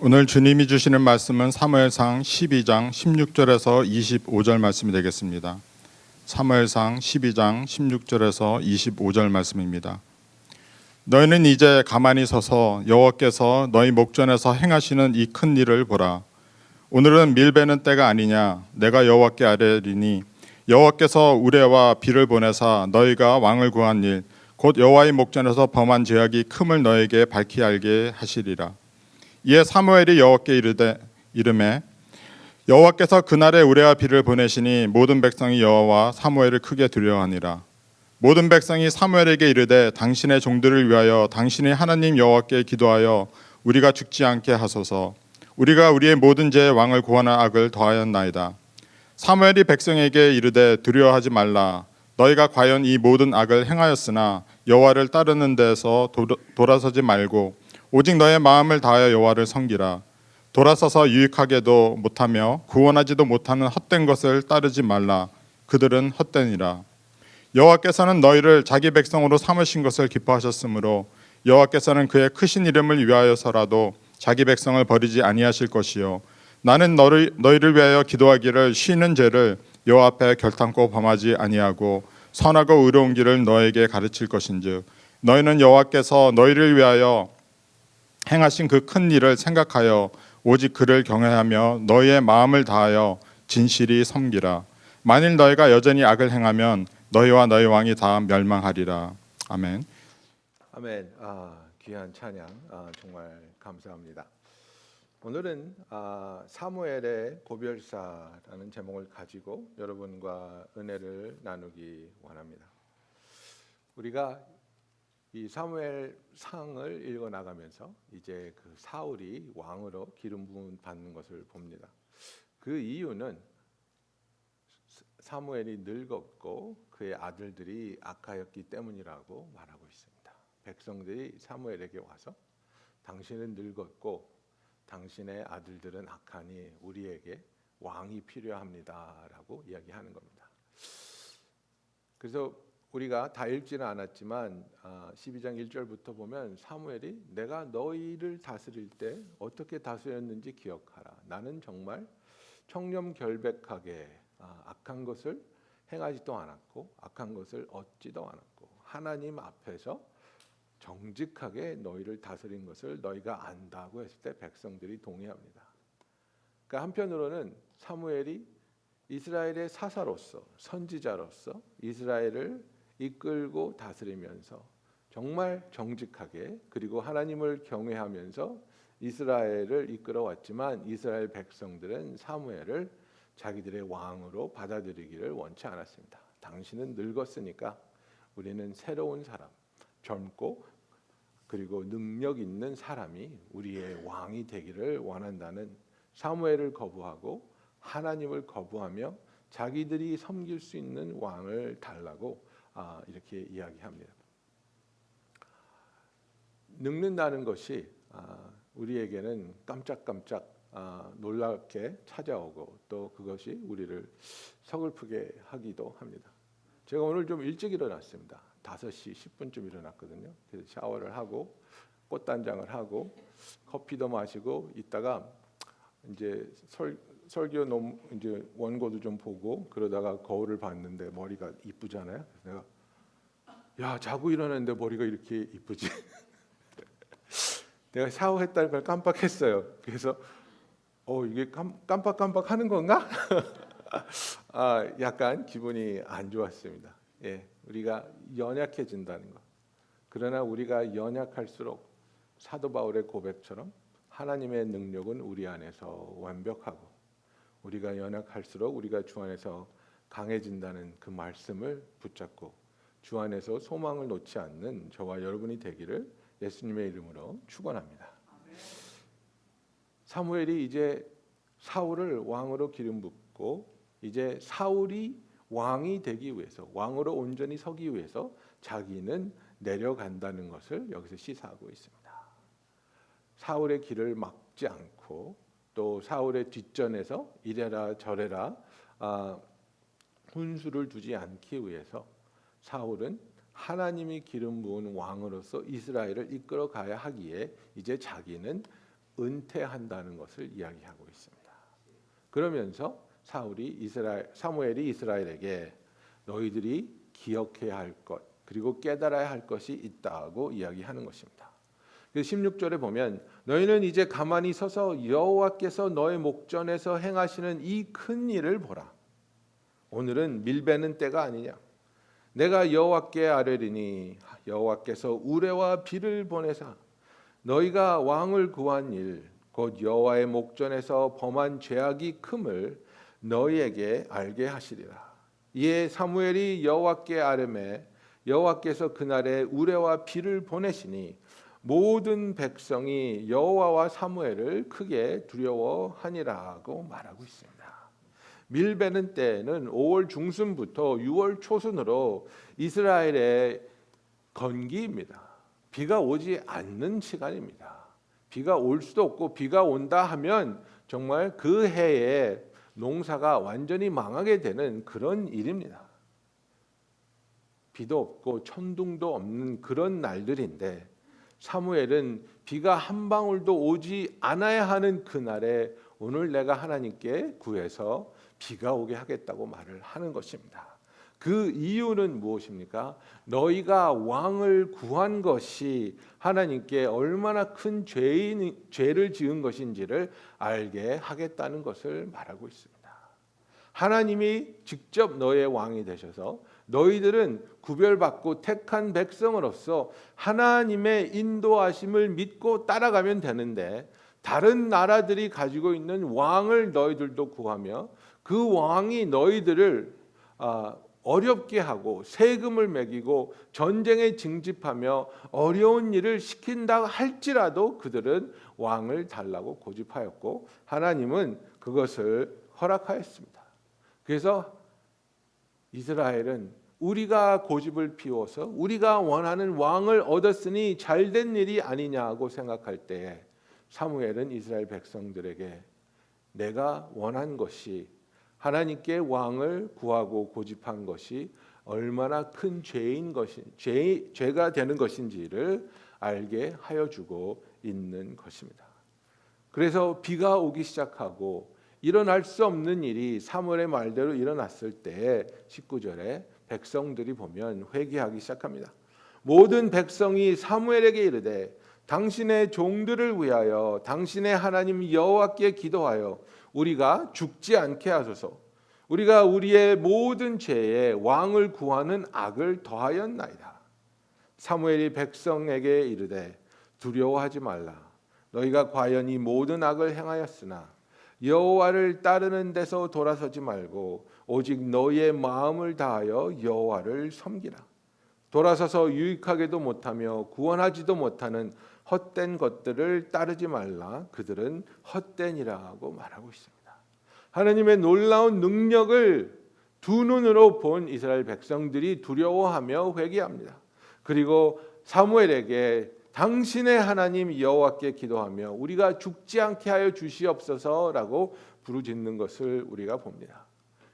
오늘 주님이 주시는 말씀은 사무엘상 12장 16절에서 25절 말씀이 되겠습니다. 사무엘상 12장 16절에서 25절 말씀입니다. 너희는 이제 가만히 서서 여호와께서 너희 목전에서 행하시는 이 큰 일을 보라. 오늘은 밀 베는 때가 아니냐. 내가 여호와께 아뢰리니 여호와께서 우레와 비를 보내사 너희가 왕을 구한 일 곧 여호와의 목전에서 범한 죄악이 큼을 너에게 밝히 알게 하시리라. 이에 사무엘이 여호와께 이르매 여호와께서 그날에 우레와 비를 보내시니 모든 백성이 여호와와 사무엘을 크게 두려워하니라. 모든 백성이 사무엘에게 이르되 당신의 종들을 위하여 당신의 하나님 여호와께 기도하여 우리가 죽지 않게 하소서. 우리가 우리의 모든 죄의 왕을 구하는 악을 더하였나이다. 사무엘이 백성에게 이르되 두려워하지 말라. 너희가 과연 이 모든 악을 행하였으나 여호와를 따르는 데서 돌아서지 말고 오직 너의 마음을 다하여 여호와를 섬기라. 돌아서서 유익하게도 못하며 구원하지도 못하는 헛된 것을 따르지 말라. 그들은 헛되니라. 여호와께서는 너희를 자기 백성으로 삼으신 것을 기뻐하셨으므로 여호와께서는 그의 크신 이름을 위하여서라도 자기 백성을 버리지 아니하실 것이요 나는 너희를 위하여 기도하기를 쉬는 죄를 여호와 앞에 결탄코 범하지 아니하고 선하고 의로운 길을 너에게 가르칠 것인즉 너희는 여호와께서 너희를 위하여 행하신 그 큰 일을 생각하여 오직 그를 경외하며 너희의 마음을 다하여 진실이 섬기라. 만일 너희가 여전히 악을 행하면 너희와 너희 왕이 다 멸망하리라. 아멘. 아멘. 귀한 찬양 정말 감사합니다. 오늘은 사무엘의 고별사라는 제목을 가지고 여러분과 은혜를 나누기 원합니다. 우리가 이 사무엘상을 읽어 나가면서 이제 그 사울이 왕으로 기름 부음 받는 것을 봅니다. 그 이유는 사무엘이 늙었고 그의 아들들이 악하였기 때문이라고 말하고 있습니다. 백성들이 사무엘에게 와서 당신은 늙었고 당신의 아들들은 악하니 우리에게 왕이 필요합니다라고 이야기하는 겁니다. 그래서 우리가 다 읽지는 않았지만 12장 1절부터 보면 사무엘이 내가 너희를 다스릴 때 어떻게 다스렸는지 기억하라. 나는 정말 청렴결백하게 악한 것을 행하지도 않았고 악한 것을 얻지도 않았고 하나님 앞에서 정직하게 너희를 다스린 것을 너희가 안다고 했을 때 백성들이 동의합니다. 그러니까 한편으로는 사무엘이 이스라엘의 사사로서 선지자로서 이스라엘을 이끌고 다스리면서 정말 정직하게 그리고 하나님을 경외하면서 이스라엘을 이끌어왔지만 이스라엘 백성들은 사무엘을 자기들의 왕으로 받아들이기를 원치 않았습니다. 당신은 늙었으니까 우리는 새로운 사람, 젊고 그리고 능력 있는 사람이 우리의 왕이 되기를 원한다는 사무엘을 거부하고 하나님을 거부하며 자기들이 섬길 수 있는 왕을 달라고 이렇게 이야기합니다. 늙는다는 것이 우리에게는 깜짝깜짝 놀랍게 찾아오고 또 그것이 우리를 서글프게 하기도 합니다. 제가 오늘 좀 일찍 일어났습니다. 5시 10분쯤 일어났거든요. 그래서 샤워를 하고 꽃단장을 하고 커피도 마시고 있다가 이제 설교 이제 원고도 좀 보고 그러다가 거울을 봤는데 머리가 이쁘잖아요. 그래서 내가 자고 일어났는데 머리가 이렇게 이쁘지. 내가 샤워했다는 걸 깜빡했어요. 그래서 이게 깜빡깜빡 하는 건가? 약간 기분이 안 좋았습니다. 예, 우리가 연약해진다는 것. 그러나 우리가 연약할수록 사도 바울의 고백처럼 하나님의 능력은 우리 안에서 완벽하고 우리가 연약할수록 우리가 주 안에서 강해진다는 그 말씀을 붙잡고 주 안에서 소망을 놓지 않는 저와 여러분이 되기를 예수님의 이름으로 축원합니다. 사무엘이 이제 사울을 왕으로 기름 붓고 이제 사울이 왕이 되기 위해서 왕으로 온전히 서기 위해서 자기는 내려간다는 것을 여기서 시사하고 있습니다. 사울의 길을 막지 않고 또 사울의 뒷전에서 이래라 저래라 훈수를 두지 않기 위해서 사울은 하나님이 기름 부은 왕으로서 이스라엘을 이끌어 가야 하기에 이제 자기는 은퇴한다는 것을 이야기하고 있습니다. 그러면서 사무엘이 이스라엘에게 너희들이 기억해야 할 것 그리고 깨달아야 할 것이 있다고 이야기하는 것입니다. 16절에 보면 너희는 이제 가만히 서서 여호와께서 너의 목전에서 행하시는 이 큰 일을 보라. 오늘은 밀베는 때가 아니냐. 내가 여호와께 아뢰리니 여호와께서 우레와 비를 보내사 너희가 왕을 구한 일 곧 여호와의 목전에서 범한 죄악이 큼을 너희에게 알게 하시리라. 이에 사무엘이 여호와께 아뢰매 여호와께서 그날에 우레와 비를 보내시니 모든 백성이 여호와와 사무엘을 크게 두려워하니라고 말하고 있습니다. 밀베는 때는 5월 중순부터 6월 초순으로 이스라엘의 건기입니다. 비가 오지 않는 시간입니다. 비가 올 수도 없고 비가 온다 하면 정말 그 해에 농사가 완전히 망하게 되는 그런 일입니다. 비도 없고 천둥도 없는 그런 날들인데 사무엘은 비가 한 방울도 오지 않아야 하는 그날에 오늘 내가 하나님께 구해서 비가 오게 하겠다고 말을 하는 것입니다. 그 이유는 무엇입니까? 너희가 왕을 구한 것이 하나님께 얼마나 큰 죄를 지은 것인지를 알게 하겠다는 것을 말하고 있습니다. 하나님이 직접 너의 왕이 되셔서 너희들은 구별받고 택한 백성으로서 하나님의 인도하심을 믿고 따라가면 되는데 다른 나라들이 가지고 있는 왕을 너희들도 구하며 그 왕이 너희들을 어렵게 하고 세금을 매기고 전쟁에 징집하며 어려운 일을 시킨다 할지라도 그들은 왕을 달라고 고집하였고 하나님은 그것을 허락하였습니다. 그래서 이스라엘은 우리가 고집을 피워서 우리가 원하는 왕을 얻었으니 잘된 일이 아니냐고 생각할 때에 사무엘은 이스라엘 백성들에게 내가 원한 것이 하나님께 왕을 구하고 고집한 것이 얼마나 큰 죄가 되는 것인지를 알게 하여 주고 있는 것입니다. 그래서 비가 오기 시작하고 일어날 수 없는 일이 사무엘의 말대로 일어났을 때 19절에 백성들이 보면 회개하기 시작합니다. 모든 백성이 사무엘에게 이르되 당신의 종들을 위하여 당신의 하나님 여호와께 기도하여 우리가 죽지 않게 하소서. 우리가 우리의 모든 죄에 왕을 구하는 악을 더하였나이다. 사무엘이 백성에게 이르되 두려워하지 말라. 너희가 과연 이 모든 악을 행하였으나 여호와를 따르는 데서 돌아서지 말고 오직 너희의 마음을 다하여 여호와를 섬기라. 돌아서서 유익하게도 못하며 구원하지도 못하는 헛된 것들을 따르지 말라. 그들은 헛되니라고 말하고 있습니다. 하나님의 놀라운 능력을 두 눈으로 본 이스라엘 백성들이 두려워하며 회개합니다. 그리고 사무엘에게 당신의 하나님 여호와께 기도하며 우리가 죽지 않게 하여 주시옵소서라고 부르짖는 것을 우리가 봅니다.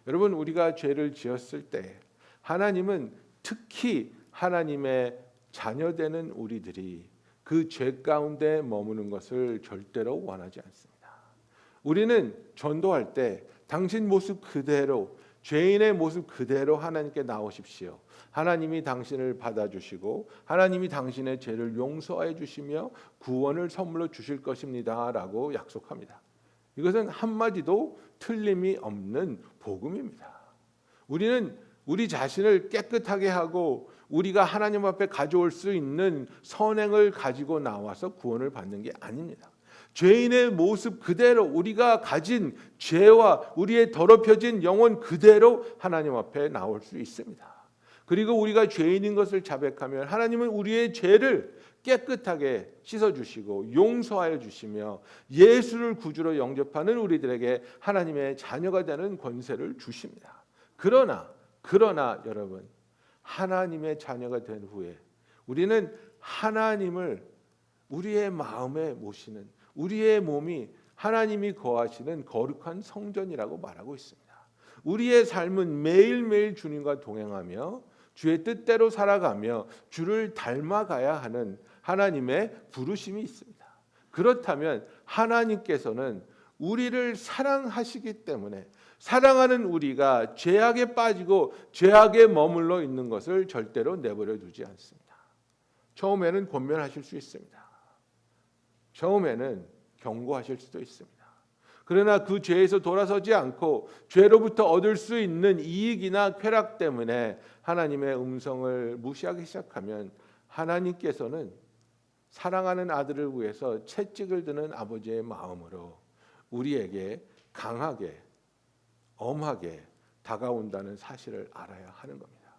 여러분, 우리가 죄를 지었을 때 하나님은 특히 하나님의 자녀되는 우리들이 그 죄 가운데 머무는 것을 절대로 원하지 않습니다. 우리는 전도할 때 당신 모습 그대로, 죄인의 모습 그대로 하나님께 나오십시오. 하나님이 당신을 받아주시고 하나님이 당신의 죄를 용서해 주시며 구원을 선물로 주실 것입니다 라고 약속합니다. 이것은 한마디도 틀림이 없는 복음입니다. 우리는 우리 자신을 깨끗하게 하고 우리가 하나님 앞에 가져올 수 있는 선행을 가지고 나와서 구원을 받는 게 아닙니다. 죄인의 모습 그대로 우리가 가진 죄와 우리의 더럽혀진 영혼 그대로 하나님 앞에 나올 수 있습니다. 그리고 우리가 죄인인 것을 자백하면 하나님은 우리의 죄를 깨끗하게 씻어주시고 용서하여 주시며 예수를 구주로 영접하는 우리들에게 하나님의 자녀가 되는 권세를 주십니다. 그러나 여러분, 하나님의 자녀가 된 후에 우리는 하나님을 우리의 마음에 모시는, 우리의 몸이 하나님이 거하시는 거룩한 성전이라고 말하고 있습니다. 우리의 삶은 매일매일 주님과 동행하며 주의 뜻대로 살아가며 주를 닮아가야 하는 하나님의 부르심이 있습니다. 그렇다면 하나님께서는 우리를 사랑하시기 때문에 사랑하는 우리가 죄악에 빠지고 죄악에 머물러 있는 것을 절대로 내버려 두지 않습니다. 처음에는 권면하실 수 있습니다. 처음에는 경고하실 수도 있습니다. 그러나 그 죄에서 돌아서지 않고 죄로부터 얻을 수 있는 이익이나 쾌락 때문에 하나님의 음성을 무시하기 시작하면 하나님께서는 사랑하는 아들을 위해서 채찍을 드는 아버지의 마음으로 우리에게 강하게 엄하게 다가온다는 사실을 알아야 하는 겁니다.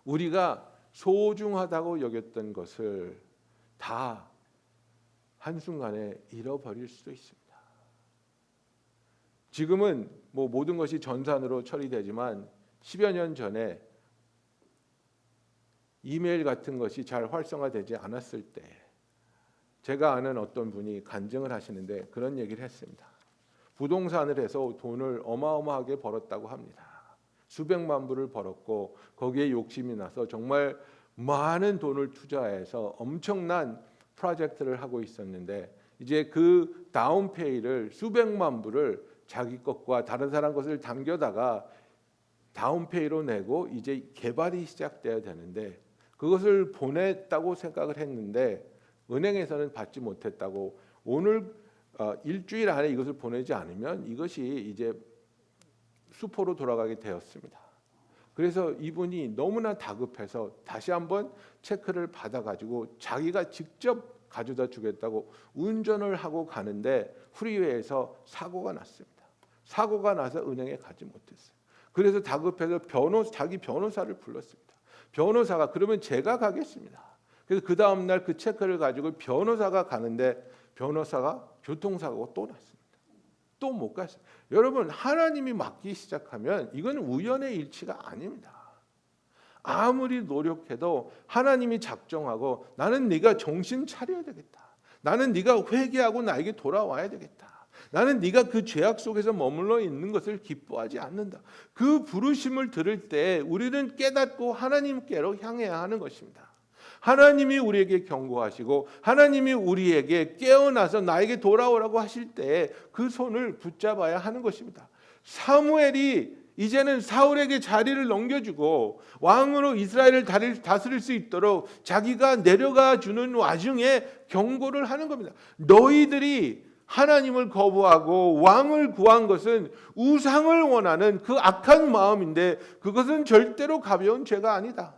우리가 소중하다고 여겼던 것을 다 한순간에 잃어버릴 수도 있습니다. 지금은 모든 것이 전산으로 처리되지만 10여 년 전에 이메일 같은 것이 잘 활성화되지 않았을 때 제가 아는 어떤 분이 간증을 하시는데 그런 얘기를 했습니다. 부동산을 해서 돈을 어마어마하게 벌었다고 합니다. 수백만 불을 벌었고 거기에 욕심이 나서 정말 많은 돈을 투자해서 엄청난 프로젝트를 하고 있었는데 이제 그 다운페이를 수백만 불을 자기 것과 다른 사람 것을 당겨다가 다운페이로 내고 이제 개발이 시작돼야 되는데 그것을 보냈다고 생각을 했는데 은행에서는 받지 못했다고 오늘 일주일 안에 이것을 보내지 않으면 이것이 이제 수포로 돌아가게 되었습니다. 그래서 이분이 너무나 다급해서 다시 한번 체크를 받아가지고 자기가 직접 가져다 주겠다고 운전을 하고 가는데 프리웨이에서 사고가 났습니다. 사고가 나서 은행에 가지 못했어요. 그래서 다급해서 자기 변호사를 불렀습니다. 변호사가 그러면 제가 가겠습니다. 그래서 그 다음 날 그 체크를 가지고 변호사가 가는데 변호사가 교통사고가 또 났습니다. 또 못 갔어요. 여러분 하나님이 맡기 시작하면 이건 우연의 일치가 아닙니다. 아무리 노력해도 하나님이 작정하고 나는 네가 정신 차려야 되겠다. 나는 네가 회개하고 나에게 돌아와야 되겠다. 나는 네가 그 죄악 속에서 머물러 있는 것을 기뻐하지 않는다. 그 부르심을 들을 때 우리는 깨닫고 하나님께로 향해야 하는 것입니다. 하나님이 우리에게 경고하시고 하나님이 우리에게 깨어나서 나에게 돌아오라고 하실 때 그 손을 붙잡아야 하는 것입니다. 사무엘이 이제는 사울에게 자리를 넘겨주고 왕으로 이스라엘을 다스릴 수 있도록 자기가 내려가 주는 와중에 경고를 하는 겁니다. 너희들이 하나님을 거부하고 왕을 구한 것은 우상을 원하는 그 악한 마음인데 그것은 절대로 가벼운 죄가 아니다.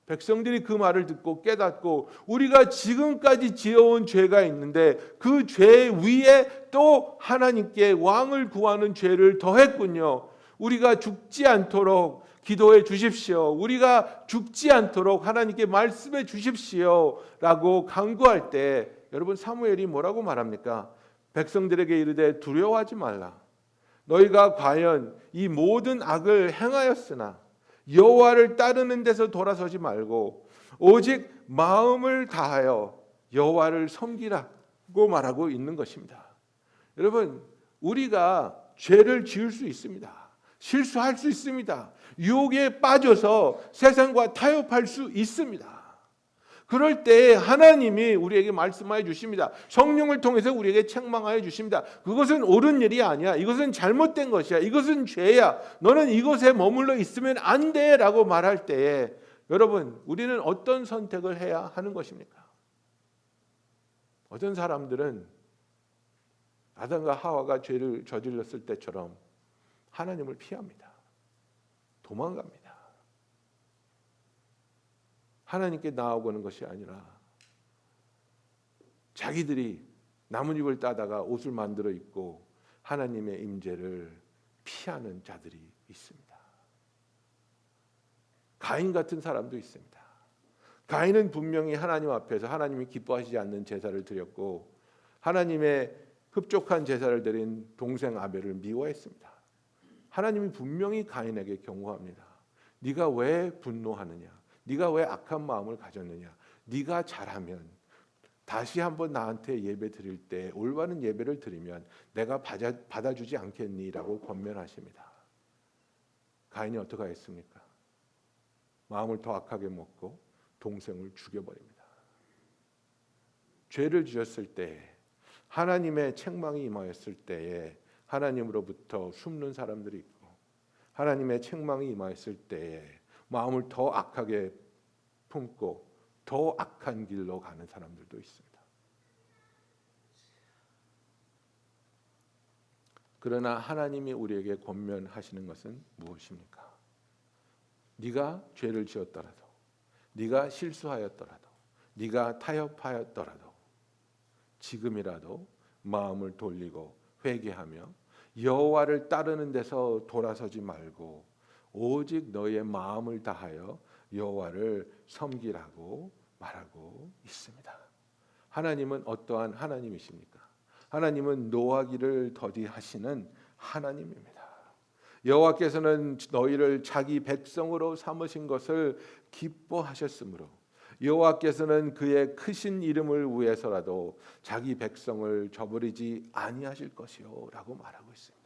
백성들이 그 말을 듣고 깨닫고 우리가 지금까지 지어온 죄가 있는데 그 죄 위에 또 하나님께 왕을 구하는 죄를 더했군요. 우리가 죽지 않도록 기도해 주십시오. 우리가 죽지 않도록 하나님께 말씀해 주십시오. 라고 간구할 때 여러분 사무엘이 뭐라고 말합니까? 백성들에게 이르되 두려워하지 말라. 너희가 과연 이 모든 악을 행하였으나 여호와를 따르는 데서 돌아서지 말고 오직 마음을 다하여 여호와를 섬기라고 말하고 있는 것입니다. 여러분 우리가 죄를 지을 수 있습니다. 실수할 수 있습니다. 유혹에 빠져서 세상과 타협할 수 있습니다. 그럴 때 하나님이 우리에게 말씀하여 주십니다. 성령을 통해서 우리에게 책망하여 주십니다. 그것은 옳은 일이 아니야. 이것은 잘못된 것이야. 이것은 죄야. 너는 이곳에 머물러 있으면 안 돼 라고 말할 때에 여러분 우리는 어떤 선택을 해야 하는 것입니까? 어떤 사람들은 아담과 하와가 죄를 저질렀을 때처럼 하나님을 피합니다. 도망갑니다. 하나님께 나아오는 것이 아니라 자기들이 나뭇잎을 따다가 옷을 만들어 입고 하나님의 임재를 피하는 자들이 있습니다. 가인 같은 사람도 있습니다. 가인은 분명히 하나님 앞에서 하나님이 기뻐하시지 않는 제사를 드렸고 하나님의 흡족한 제사를 드린 동생 아벨을 미워했습니다. 하나님이 분명히 가인에게 경고합니다. 네가 왜 분노하느냐? 네가 왜 악한 마음을 가졌느냐? 네가 잘하면 다시 한번 나한테 예배 드릴 때 올바른 예배를 드리면 내가 받아주지 않겠니? 라고 권면하십니다. 가인이 어떻게 했습니까? 마음을 더 악하게 먹고 동생을 죽여버립니다. 죄를 지었을 때 하나님의 책망이 임하였을 때에 하나님으로부터 숨는 사람들이 있고 하나님의 책망이 임하였을 때에 마음을 더 악하게 품고 더 악한 길로 가는 사람들도 있습니다. 그러나 하나님이 우리에게 권면하시는 것은 무엇입니까? 네가 죄를 지었더라도, 네가 실수하였더라도, 네가 타협하였더라도 지금이라도 마음을 돌리고 회개하며 여호와를 따르는 데서 돌아서지 말고 오직 너의 마음을 다하여 여호와를 섬기라고 말하고 있습니다. 하나님은 어떠한 하나님이십니까? 하나님은 노하기를 더디하시는 하나님입니다. 여호와께서는 너희를 자기 백성으로 삼으신 것을 기뻐하셨으므로 여호와께서는 그의 크신 이름을 위해서라도 자기 백성을 저버리지 아니하실 것이요라고 말하고 있습니다.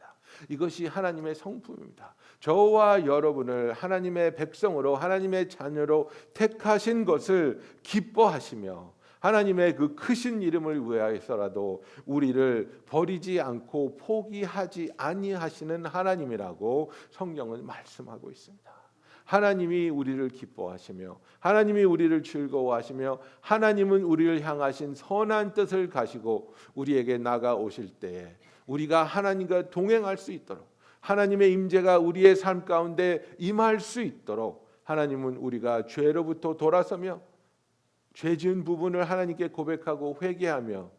이것이 하나님의 성품입니다. 저와 여러분을 하나님의 백성으로 하나님의 자녀로 택하신 것을 기뻐하시며 하나님의 그 크신 이름을 위하여서라도 우리를 버리지 않고 포기하지 아니하시는 하나님이라고 성경은 말씀하고 있습니다. 하나님이 우리를 기뻐하시며 하나님이 우리를 즐거워하시며 하나님은 우리를 향하신 선한 뜻을 가지고 우리에게 나가오실 때에 우리가 하나님과 동행할 수 있도록 하나님의 임재가 우리의 삶 가운데 임할 수 있도록 하나님은 우리가 죄로부터 돌아서며 죄 지은 부분을 하나님께 고백하고 회개하며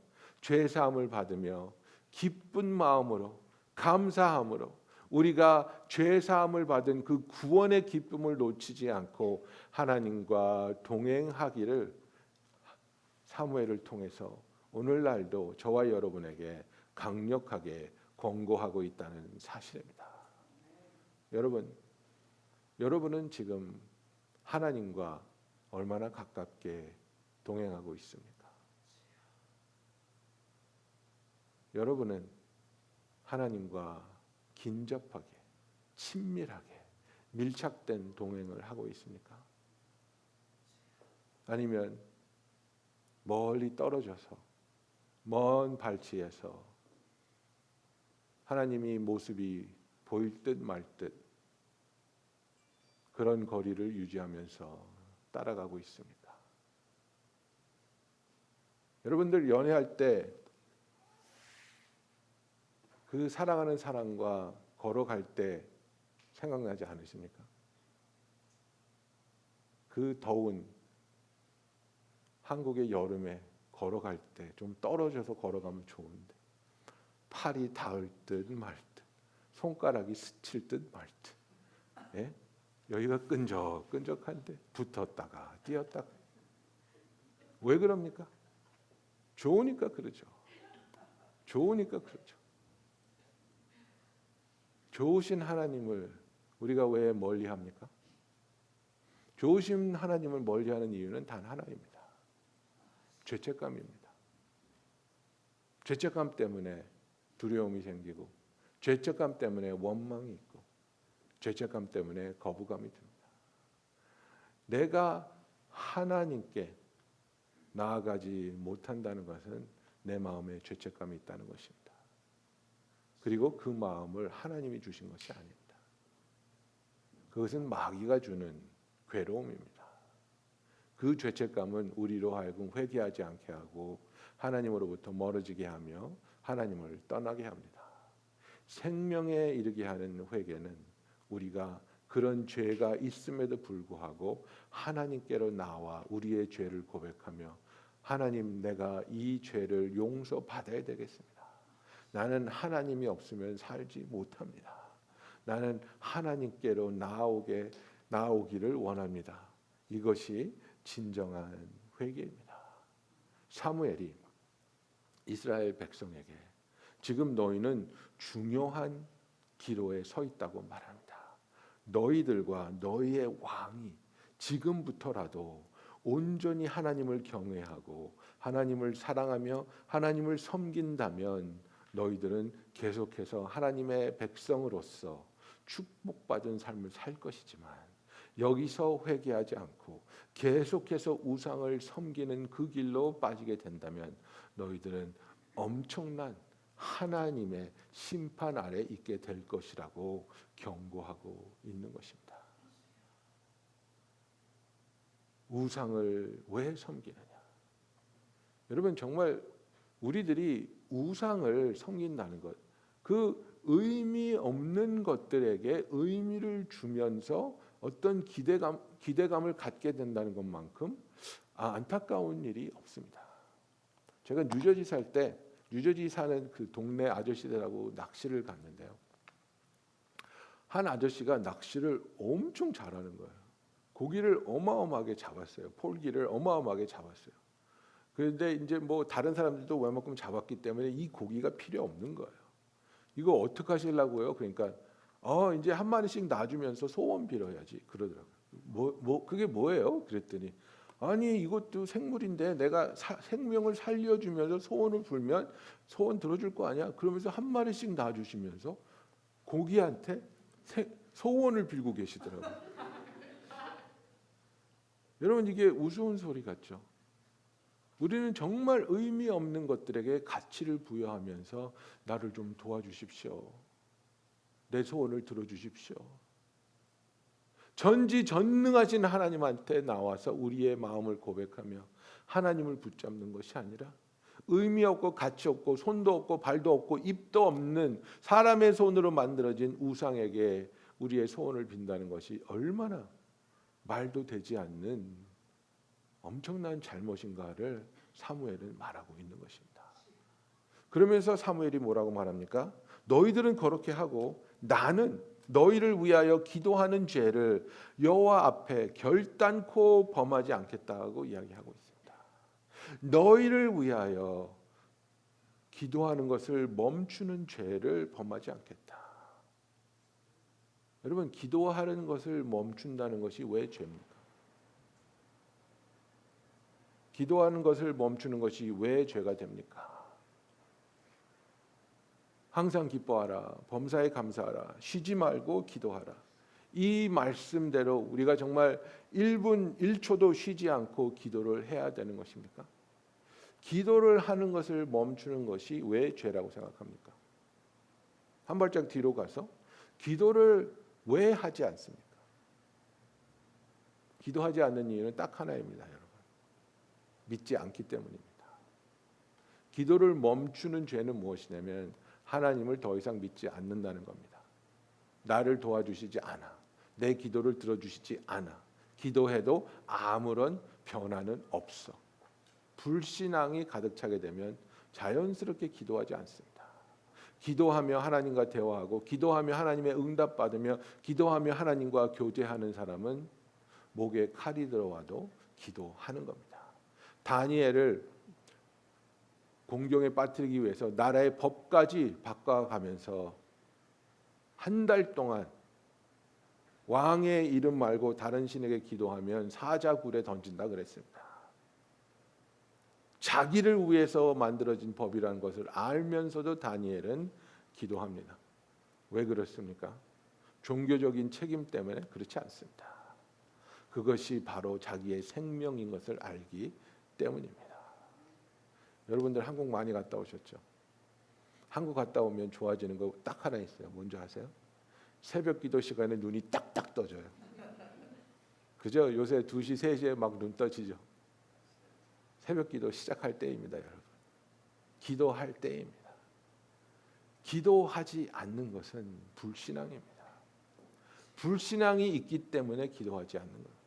죄 사함을 받으며 기쁜 마음으로 감사함으로 우리가 죄 사함을 받은 그 구원의 기쁨을 놓치지 않고 하나님과 동행하기를 사무엘을 통해서 오늘날도 저와 여러분에게 강력하게 권고하고 있다는 사실입니다. 여러분은 지금 하나님과 얼마나 가깝게 동행하고 있습니까? 여러분은 하나님과 긴접하게, 친밀하게, 밀착된 동행을 하고 있습니까? 아니면 멀리 떨어져서 먼 발치에서 하나님이 모습이 보일 듯 말 듯 그런 거리를 유지하면서 따라가고 있습니까? 여러분들 연애할 때 그 사랑하는 사람과 걸어갈 때 생각나지 않으십니까? 그 더운 한국의 여름에 걸어갈 때 좀 떨어져서 걸어가면 좋은데 팔이 닿을 듯 말 듯, 손가락이 스칠 듯 말 듯, 예? 여기가 끈적끈적한데 붙었다가 뛰었다가 왜 그럽니까? 좋으니까 그러죠. 좋으니까 그러죠. 좋으신 하나님을 우리가 왜 멀리합니까? 좋으신 하나님을 멀리하는 이유는 단 하나입니다. 죄책감입니다. 죄책감 때문에 두려움이 생기고 죄책감 때문에 원망이 있고 죄책감 때문에 거부감이 듭니다. 내가 하나님께 나아가지 못한다는 것은 내 마음에 죄책감이 있다는 것입니다. 그리고 그 마음을 하나님이 주신 것이 아닙니다. 그것은 마귀가 주는 괴로움입니다. 그 죄책감은 우리로 하여금 회개하지 않게 하고 하나님으로부터 멀어지게 하며 하나님을 떠나게 합니다. 생명에 이르게 하는 회개는 우리가 그런 죄가 있음에도 불구하고 하나님께로 나와 우리의 죄를 고백하며 하나님, 내가 이 죄를 용서받아야 되겠습니다. 나는 하나님이 없으면 살지 못합니다. 나는 하나님께로 나오기를 원합니다. 이것이 진정한 회개입니다. 사무엘이 이스라엘 백성에게 지금 너희는 중요한 기로에 서 있다고 말합니다. 너희들과 너희의 왕이 지금부터라도 온전히 하나님을 경외하고 하나님을 사랑하며 하나님을 섬긴다면 너희들은 계속해서 하나님의 백성으로서 축복받은 삶을 살 것이지만 여기서 회개하지 않고 계속해서 우상을 섬기는 그 길로 빠지게 된다면 너희들은 엄청난 하나님의 심판 아래 있게 될 것이라고 경고하고 있는 것입니다. 우상을 왜 섬기느냐? 여러분, 정말 우리들이 우상을 섬긴다는 것, 그 의미 없는 것들에게 의미를 주면서 어떤 기대감을 갖게 된다는 것만큼 안타까운 일이 없습니다. 제가 뉴저지 살 때, 뉴저지 사는 그 동네 아저씨들하고 낚시를 갔는데요. 한 아저씨가 낚시를 엄청 잘하는 거예요. 고기를 어마어마하게 잡았어요. 폴기를 어마어마하게 잡았어요. 그런데 이제 뭐 다른 사람들도 웬만큼 잡았기 때문에 이 고기가 필요 없는 거예요. 이거 어떻게 하시려고요? 그러니까 이제 한 마리씩 놔주면서 소원 빌어야지 그러더라고요. 그게 뭐예요? 그랬더니 아니 이것도 생물인데 내가 생명을 살려주면서 소원을 불면 소원 들어줄 거 아니야? 그러면서 한 마리씩 놔주시면서 고기한테 소원을 빌고 계시더라고요. 여러분, 이게 우스운 소리 같죠? 우리는 정말 의미 없는 것들에게 가치를 부여하면서 나를 좀 도와주십시오. 내 소원을 들어주십시오. 전지전능하신 하나님한테 나와서 우리의 마음을 고백하며 하나님을 붙잡는 것이 아니라 의미 없고 가치 없고 손도 없고 발도 없고 입도 없는 사람의 손으로 만들어진 우상에게 우리의 소원을 빈다는 것이 얼마나 말도 되지 않는 엄청난 잘못인가를 사무엘은 말하고 있는 것입니다. 그러면서 사무엘이 뭐라고 말합니까? 너희들은 그렇게 하고 나는 너희를 위하여 기도하는 죄를 여호와 앞에 결단코 범하지 않겠다고 이야기하고 있습니다. 너희를 위하여 기도하는 것을 멈추는 죄를 범하지 않겠다. 여러분, 기도하는 것을 멈춘다는 것이 왜 죄입니까? 기도하는 것을 멈추는 것이 왜 죄가 됩니까? 항상 기뻐하라, 범사에 감사하라, 쉬지 말고 기도하라. 이 말씀대로 우리가 정말 1분 1초도 쉬지 않고 기도를 해야 되는 것입니까? 기도를 하는 것을 멈추는 것이 왜 죄라고 생각합니까? 한 발짝 뒤로 가서 기도를 왜 하지 않습니까? 기도하지 않는 이유는 딱 하나입니다, 여러분. 믿지 않기 때문입니다. 기도를 멈추는 죄는 무엇이냐면 하나님을 더 이상 믿지 않는다는 겁니다. 나를 도와주시지 않아. 내 기도를 들어주시지 않아. 기도해도 아무런 변화는 없어. 불신앙이 가득 차게 되면 자연스럽게 기도하지 않습니다. 기도하며 하나님과 대화하고 기도하며 하나님의 응답 받으며 기도하며 하나님과 교제하는 사람은 목에 칼이 들어와도 기도하는 겁니다. 다니엘을 공경에 빠뜨리기 위해서 나라의 법까지 바꿔가면서 한 달 동안 왕의 이름 말고 다른 신에게 기도하면 사자굴에 던진다 그랬습니다. 자기를 위해서 만들어진 법이라는 것을 알면서도 다니엘은 기도합니다. 왜 그렇습니까? 종교적인 책임 때문에 그렇지 않습니다. 그것이 바로 자기의 생명인 것을 알기 때문입니다. 여러분들 한국 많이 갔다 오셨죠? 한국 갔다 오면 좋아지는 거 딱 하나 있어요. 뭔지 아세요? 새벽 기도 시간에 눈이 딱딱 떠져요. 그죠? 요새 2시, 3시에 막 눈 떠지죠. 새벽 기도 시작할 때입니다, 여러분. 기도할 때입니다. 기도하지 않는 것은 불신앙입니다. 불신앙이 있기 때문에 기도하지 않는 겁니다.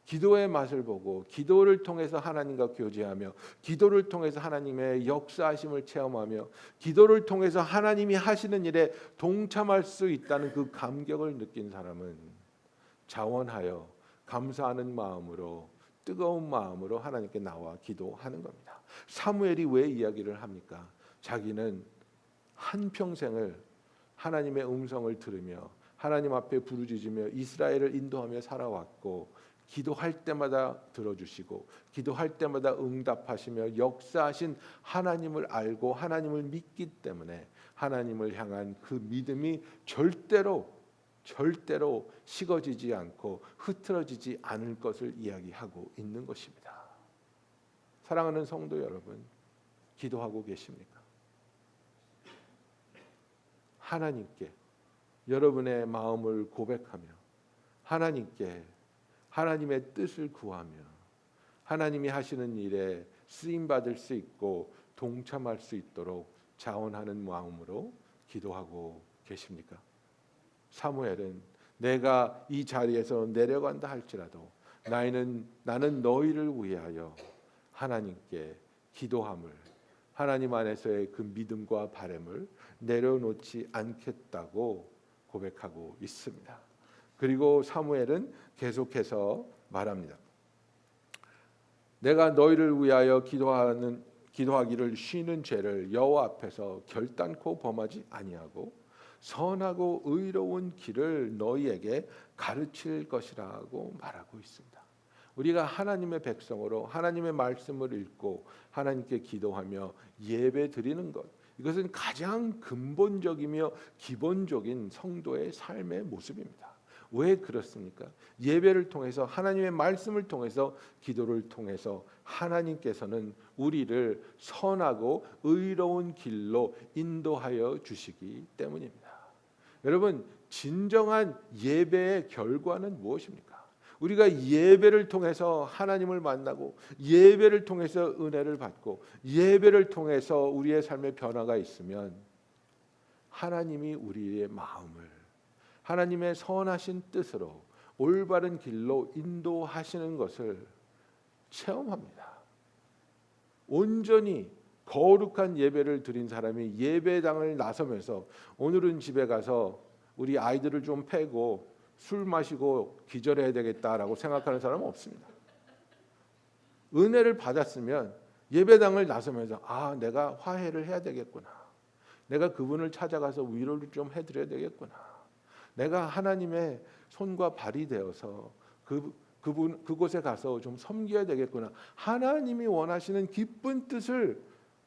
기도의 맛을 보고 기도를 통해서 하나님과 교제하며 기도를 통해서 하나님의 역사하심을 체험하며 기도를 통해서 하나님이 하시는 일에 동참할 수 있다는 그 감격을 느낀 사람은 자원하여 감사하는 마음으로 뜨거운 마음으로 하나님께 나와 기도하는 겁니다. 사무엘이 왜 이야기를 합니까? 자기는 한평생을 하나님의 음성을 들으며 하나님 앞에 부르짖으며 이스라엘을 인도하며 살아왔고 기도할 때마다 들어주시고 기도할 때마다 응답하시며 역사하신 하나님을 알고 하나님을 믿기 때문에 하나님을 향한 그 믿음이 절대로 절대로 식어지지 않고 흐트러지지 않을 것을 이야기하고 있는 것입니다. 사랑하는 성도 여러분, 기도하고 계십니까? 하나님께 여러분의 마음을 고백하며 하나님께 하나님의 뜻을 구하며 하나님이 하시는 일에 쓰임 받을 수 있고 동참할 수 있도록 자원하는 마음으로 기도하고 계십니까? 사무엘은 내가 이 자리에서 내려간다 할지라도 나는 너희를 위하여 하나님께 기도함을, 하나님 안에서의 그 믿음과 바람을 내려놓지 않겠다고 고백하고 있습니다. 그리고 사무엘은 계속해서 말합니다. 내가 너희를 위하여 기도하기를 쉬는 죄를 여호와 앞에서 결단코 범하지 아니하고 선하고 의로운 길을 너희에게 가르칠 것이라고 말하고 있습니다. 우리가 하나님의 백성으로 하나님의 말씀을 읽고 하나님께 기도하며 예배 드리는 것, 이것은 가장 근본적이며 기본적인 성도의 삶의 모습입니다. 왜 그렇습니까? 예배를 통해서 하나님의 말씀을 통해서 기도를 통해서 하나님께서는 우리를 선하고 의로운 길로 인도하여 주시기 때문입니다. 여러분, 진정한 예배의 결과는 무엇입니까? 우리가 예배를 통해서 하나님을 만나고 예배를 통해서 은혜를 받고 예배를 통해서 우리의 삶의 변화가 있으면 하나님이 우리의 마음을 하나님의 선하신 뜻으로 올바른 길로 인도하시는 것을 체험합니다. 온전히 거룩한 예배를 드린 사람이 예배당을 나서면서 오늘은 집에 가서 우리 아이들을 좀 패고 술 마시고 기절해야 되겠다라고 생각하는 사람은 없습니다. 은혜를 받았으면 예배당을 나서면서 내가 화해를 해야 되겠구나. 내가 그분을 찾아가서 위로를 좀 해드려야 되겠구나. 내가 하나님의 손과 발이 되어서 그곳에 가서 좀 섬겨야 되겠구나. 하나님이 원하시는 기쁜 뜻을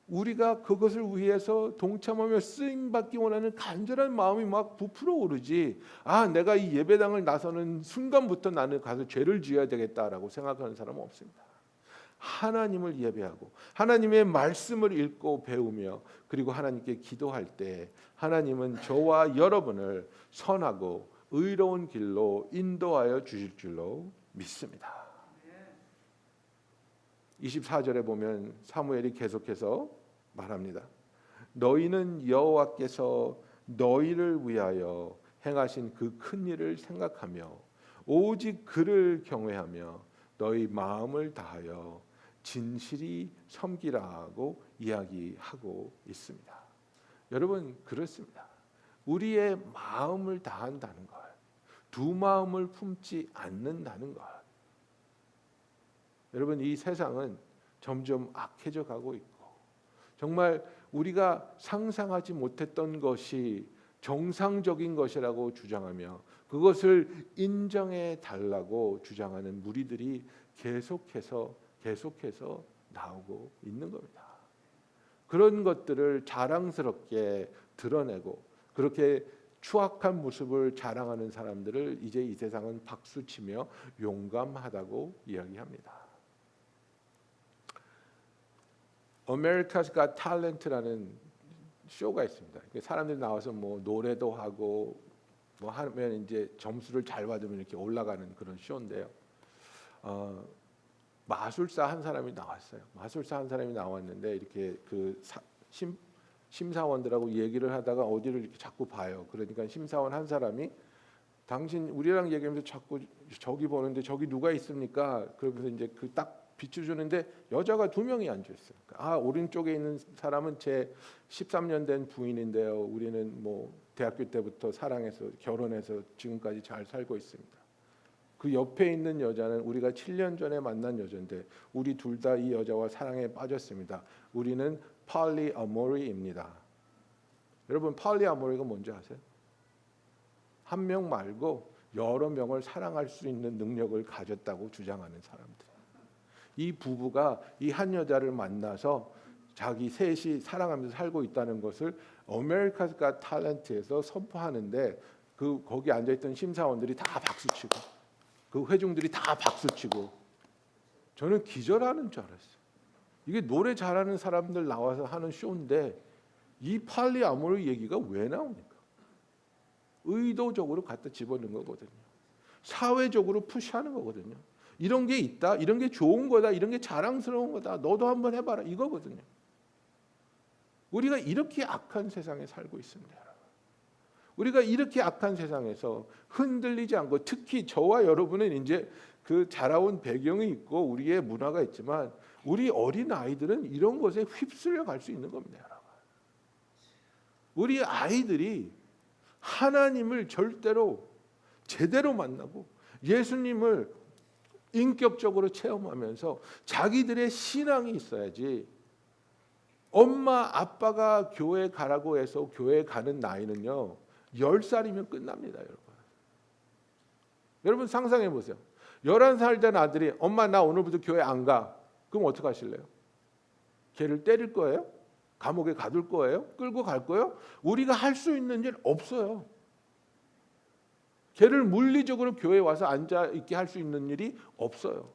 우리가 그것을 위해서 동참하며 쓰임받기 원하는 간절한 마음이 막 부풀어 오르지, 내가 이 예배당을 나서는 순간부터 나는 가서 죄를 지어야 되겠다라고 생각하는 사람은 없습니다. 하나님을 예배하고 하나님의 말씀을 읽고 배우며 그리고 하나님께 기도할 때 하나님은 저와 여러분을 선하고 의로운 길로 인도하여 주실 줄로 믿습니다. 24절에 보면 사무엘이 계속해서 말합니다. 너희는 여호와께서 너희를 위하여 행하신 그 큰 일을 생각하며 오직 그를 경외하며 너희 마음을 다하여 진실이 섬기라고 이야기하고 있습니다. 여러분, 그렇습니다. 우리의 마음을 다한다는 것, 두 마음을 품지 않는다는 것. 여러분, 이 세상은 점점 악해져 가고 있고 정말 우리가 상상하지 못했던 것이 정상적인 것이라고 주장하며 그것을 인정해 달라고 주장하는 무리들이 계속해서 나오고 있는 겁니다. 그런 것들을 자랑스럽게 드러내고 그렇게 추악한 모습을 자랑하는 사람들을 이제 이 세상은 박수치며 용감하다고 이야기합니다. America's Got Talent라는 쇼가 있습니다. 사람들이 나와서 뭐 노래도 하고 뭐 하면 이제 점수를 잘 받으면 이렇게 올라가는 그런 쇼인데요. 마술사 한 사람이 나왔어요. 마술사 한 사람이 나왔는데 이렇게 그 심사원들하고 얘기를 하다가 어디를 이렇게 자꾸 봐요. 그러니까 심사원 한 사람이 당신 우리랑 얘기하면서 자꾸 저기 보는데 저기 누가 있습니까? 그러면서 이제 그 딱 비춰주는데 여자가 2명이 앉아 있어요. 오른쪽에 있는 사람은 제 13년 된 부인인데요. 우리는 뭐 대학교 때부터 사랑해서 결혼해서 지금까지 잘 살고 있습니다. 그 옆에 있는 여자는 우리가 7년 전에 만난 여자인데 우리 둘 다 이 여자와 사랑에 빠졌습니다. 우리는 폴리아모리입니다. 여러분, 폴리아모리가 뭔지 아세요? 한 명 말고 여러 명을 사랑할 수 있는 능력을 가졌다고 주장하는 사람들. 이 부부가 이 한 여자를 만나서 자기 셋이 사랑하면서 살고 있다는 것을 America's Got Talent에서 선포하는데 그 거기 앉아 있던 심사원들이 다 박수치고 그 회중들이 다 박수치고 저는 기절하는 줄 알았어요. 이게 노래 잘하는 사람들 나와서 하는 쇼인데 이 팔리아모르 얘기가 왜 나옵니까? 의도적으로 갖다 집어넣은 거거든요. 사회적으로 푸시하는 거거든요. 이런 게 있다, 이런 게 좋은 거다, 이런 게 자랑스러운 거다, 너도 한번 해봐라 이거거든요. 우리가 이렇게 악한 세상에 살고 있습니다. 우리가 이렇게 악한 세상에서 흔들리지 않고, 특히 저와 여러분은 이제 그 자라온 배경이 있고 우리의 문화가 있지만 우리 어린 아이들은 이런 것에 휩쓸려 갈 수 있는 겁니다, 여러분. 우리 아이들이 하나님을 절대로 제대로 만나고 예수님을 인격적으로 체험하면서 자기들의 신앙이 있어야지. 엄마 아빠가 교회 가라고 해서 교회 가는 나이는요 10살이면 끝납니다, 여러분. 여러분 상상해 보세요. 11살 된 아들이 엄마 나 오늘부터 교회 안 가. 그럼 어떻게 하실래요? 걔를 때릴 거예요? 감옥에 가둘 거예요? 끌고 갈 거예요? 우리가 할 수 있는 일 없어요. 걔를 물리적으로 교회에 와서 앉아 있게 할 수 있는 일이 없어요.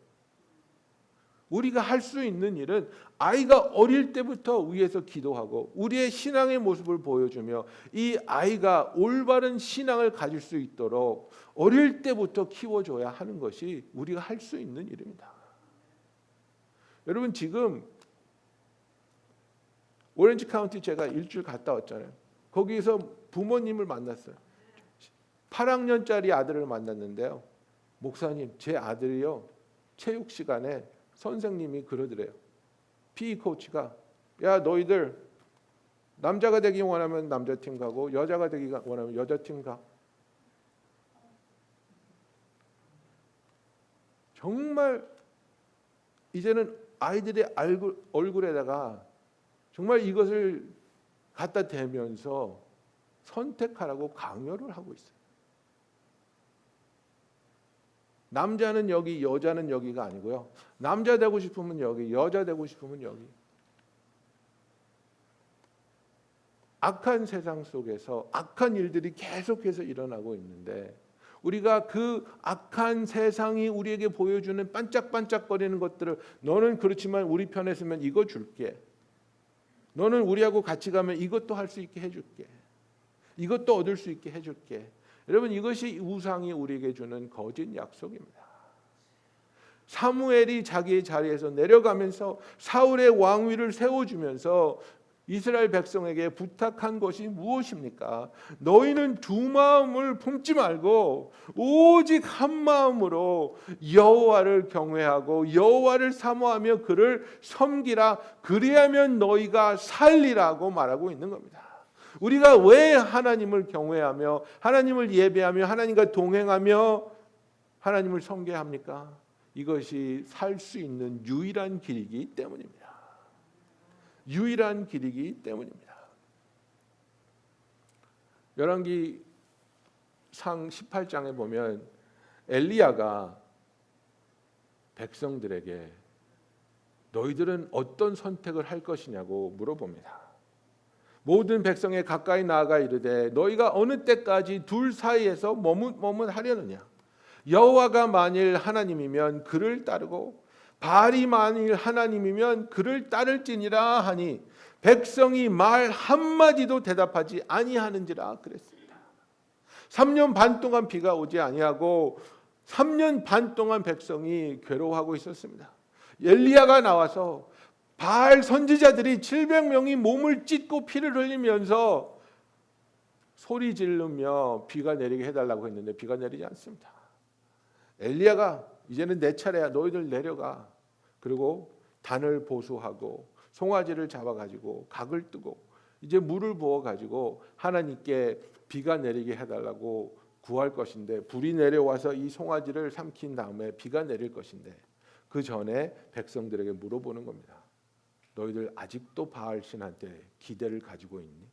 우리가 할 수 있는 일은 아이가 어릴 때부터 위에서 기도하고 우리의 신앙의 모습을 보여주며 이 아이가 올바른 신앙을 가질 수 있도록 어릴 때부터 키워줘야 하는 것이 우리가 할 수 있는 일입니다. 여러분 지금 오렌지 카운티 제가 일주일 갔다 왔잖아요. 거기서 부모님을 만났어요. 8학년짜리 아들을 만났는데요. 목사님, 제 아들이요 체육 시간에 선생님이 그러더래요. PE 코치가 야 너희들 남자가 되기 원하면 남자팀 가고 여자가 되기 원하면 여자팀 가. 정말 이제는 아이들의 얼굴에다가 정말 이것을 갖다 대면서 선택하라고 강요를 하고 있어요. 남자는 여기, 여자는 여기가 아니고요. 남자 되고 싶으면 여기, 여자 되고 싶으면 여기. 악한 세상 속에서 악한 일들이 계속해서 일어나고 있는데 우리가 그 악한 세상이 우리에게 보여주는 반짝반짝거리는 것들을 너는 그렇지만 우리 편에 서면 이거 줄게. 너는 우리하고 같이 가면 이것도 할 수 있게 해줄게. 이것도 얻을 수 있게 해줄게. 여러분 이것이 우상이 우리에게 주는 거짓 약속입니다. 사무엘이 자기의 자리에서 내려가면서 사울의 왕위를 세워주면서 이스라엘 백성에게 부탁한 것이 무엇입니까? 너희는 두 마음을 품지 말고 오직 한 마음으로 여호와를 경외하고 여호와를 사모하며 그를 섬기라. 그리하면 너희가 살리라고 말하고 있는 겁니다. 우리가 왜 하나님을 경외하며 하나님을 예배하며 하나님과 동행하며 하나님을 섬겨합니까? 이것이 살 수 있는 유일한 길이기 때문입니다. 유일한 길이기 때문입니다. 열왕기상 18장에 보면 엘리야가 백성들에게 너희들은 어떤 선택을 할 것이냐고 물어봅니다. 모든 백성에 가까이 나아가 이르되 너희가 어느 때까지 둘 사이에서 머뭇머뭇하려느냐. 여호와가 만일 하나님이면 그를 따르고 바알이 만일 하나님이면 그를 따를지니라 하니 백성이 말 한마디도 대답하지 아니하는지라 그랬습니다. 3년 반 동안 비가 오지 아니하고 3년 반 동안 백성이 괴로워하고 있었습니다. 엘리야가 나와서 바알 선지자들이 700명이 몸을 찢고 피를 흘리면서 소리 지르며 비가 내리게 해달라고 했는데 비가 내리지 않습니다. 엘리야가 이제는 내 차례야. 너희들 내려가. 그리고 단을 보수하고 송아지를 잡아가지고 각을 뜨고 이제 물을 부어가지고 하나님께 비가 내리게 해달라고 구할 것인데 불이 내려와서 이 송아지를 삼킨 다음에 비가 내릴 것인데 그 전에 백성들에게 물어보는 겁니다. 너희들 아직도 바알 신한테 기대를 가지고 있니?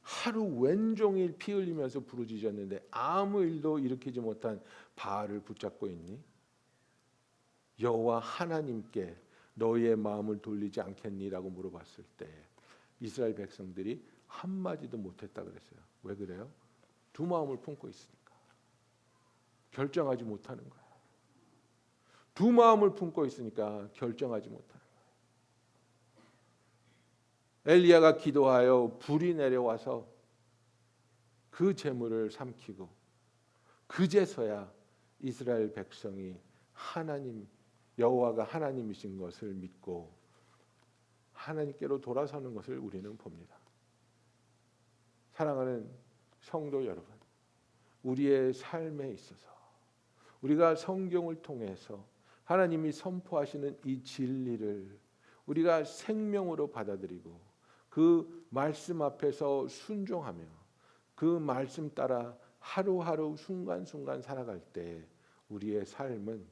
하루 왼종일 피 흘리면서 부르짖었는데 아무 일도 일으키지 못한 바알을 붙잡고 있니? 여호와 하나님께 너희의 마음을 돌리지 않겠니라고 물어봤을 때 이스라엘 백성들이 한마디도 못했다 그랬어요. 왜 그래요? 두 마음을 품고 있으니까 결정하지 못하는 거야. 두 마음을 품고 있으니까 결정하지 못하는 거야. 엘리야가 기도하여 불이 내려와서 그 재물을 삼키고 그제서야 이스라엘 백성이 하나님 여호와가 하나님이신 것을 믿고 하나님께로 돌아서는 것을 우리는 봅니다. 사랑하는 성도 여러분, 우리의 삶에 있어서 우리가 성경을 통해서 하나님이 선포하시는 이 진리를 우리가 생명으로 받아들이고 그 말씀 앞에서 순종하며 그 말씀 따라 하루하루 순간순간 살아갈 때 우리의 삶은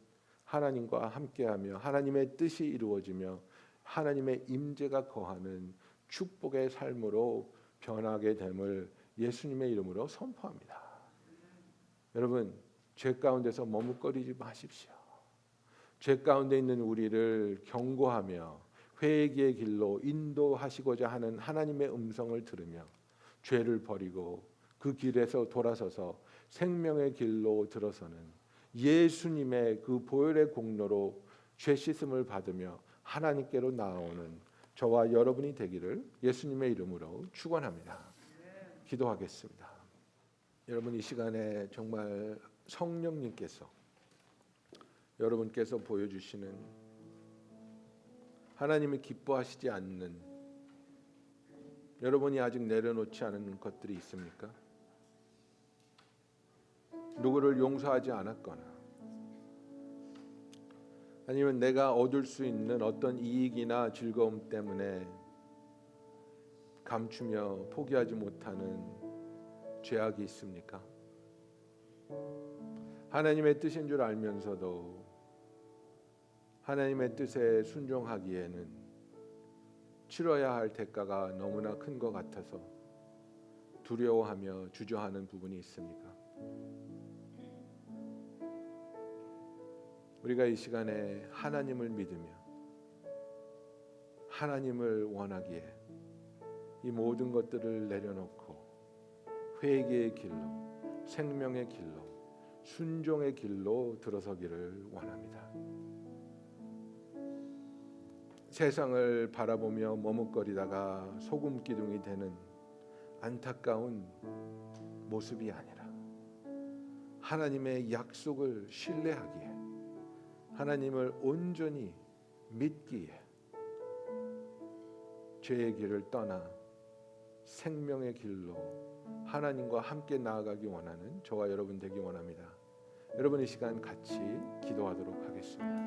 하나님과 함께하며 하나님의 뜻이 이루어지며 하나님의 임재가 거하는 축복의 삶으로 변하게 됨을 예수님의 이름으로 선포합니다. 여러분, 죄 가운데서 머뭇거리지 마십시오. 죄 가운데 있는 우리를 경고하며 회개의 길로 인도하시고자 하는 하나님의 음성을 들으며 죄를 버리고 그 길에서 돌아서서 생명의 길로 들어서는 예수님의 그 보혈의 공로로 죄 씻음을 받으며 하나님께로 나아오는 저와 여러분이 되기를 예수님의 이름으로 축원합니다. 기도하겠습니다. 여러분, 이 시간에 정말 성령님께서 여러분께서 보여주시는 하나님이 기뻐하시지 않는 여러분이 아직 내려놓지 않은 것들이 있습니까? 누구를 용서하지 않았거나 아니면 내가 얻을 수 있는 어떤 이익이나 즐거움 때문에 감추며 포기하지 못하는 죄악이 있습니까? 하나님의 뜻인 줄 알면서도 하나님의 뜻에 순종하기에는 치러야 할 대가가 너무나 큰 것 같아서 두려워하며 주저하는 부분이 있습니까? 우리가 이 시간에 하나님을 믿으며 하나님을 원하기에 이 모든 것들을 내려놓고 회개의 길로, 생명의 길로, 순종의 길로 들어서기를 원합니다. 세상을 바라보며 머뭇거리다가 소금 기둥이 되는 안타까운 모습이 아니라 하나님의 약속을 신뢰하기에 하나님을 온전히 믿기에 죄의 길을 떠나 생명의 길로 하나님과 함께 나아가기 원하는 저와 여러분 되기 원합니다. 여러분, 이 시간 같이 기도하도록 하겠습니다.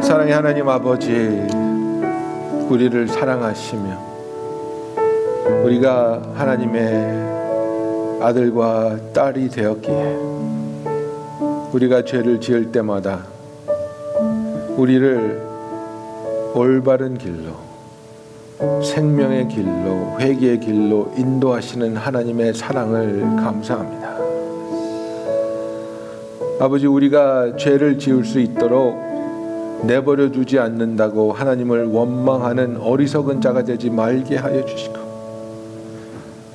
사랑의 하나님 아버지, 우리를 사랑하시며 우리가 하나님의 아들과 딸이 되었기에 우리가 죄를 지을 때마다 우리를 올바른 길로, 생명의 길로, 회개의 길로 인도하시는 하나님의 사랑을 감사합니다. 아버지, 우리가 죄를 지을 수 있도록 내버려 두지 않는다고 하나님을 원망하는 어리석은 자가 되지 말게 하여 주시고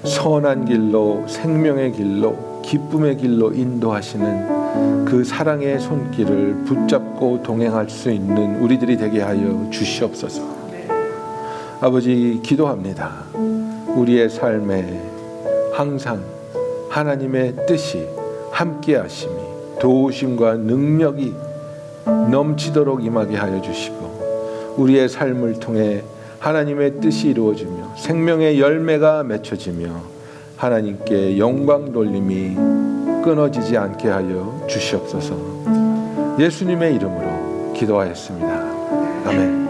선한 길로, 생명의 길로, 기쁨의 길로 인도하시는 그 사랑의 손길을 붙잡고 동행할 수 있는 우리들이 되게 하여 주시옵소서. 아버지, 기도합니다. 우리의 삶에 항상 하나님의 뜻이 함께 하심이 도우심과 능력이 넘치도록 임하게 하여 주시고 우리의 삶을 통해 하나님의 뜻이 이루어지며 생명의 열매가 맺혀지며 하나님께 영광 돌림이 끊어지지 않게 하여 주시옵소서. 예수님의 이름으로 기도하였습니다. 아멘.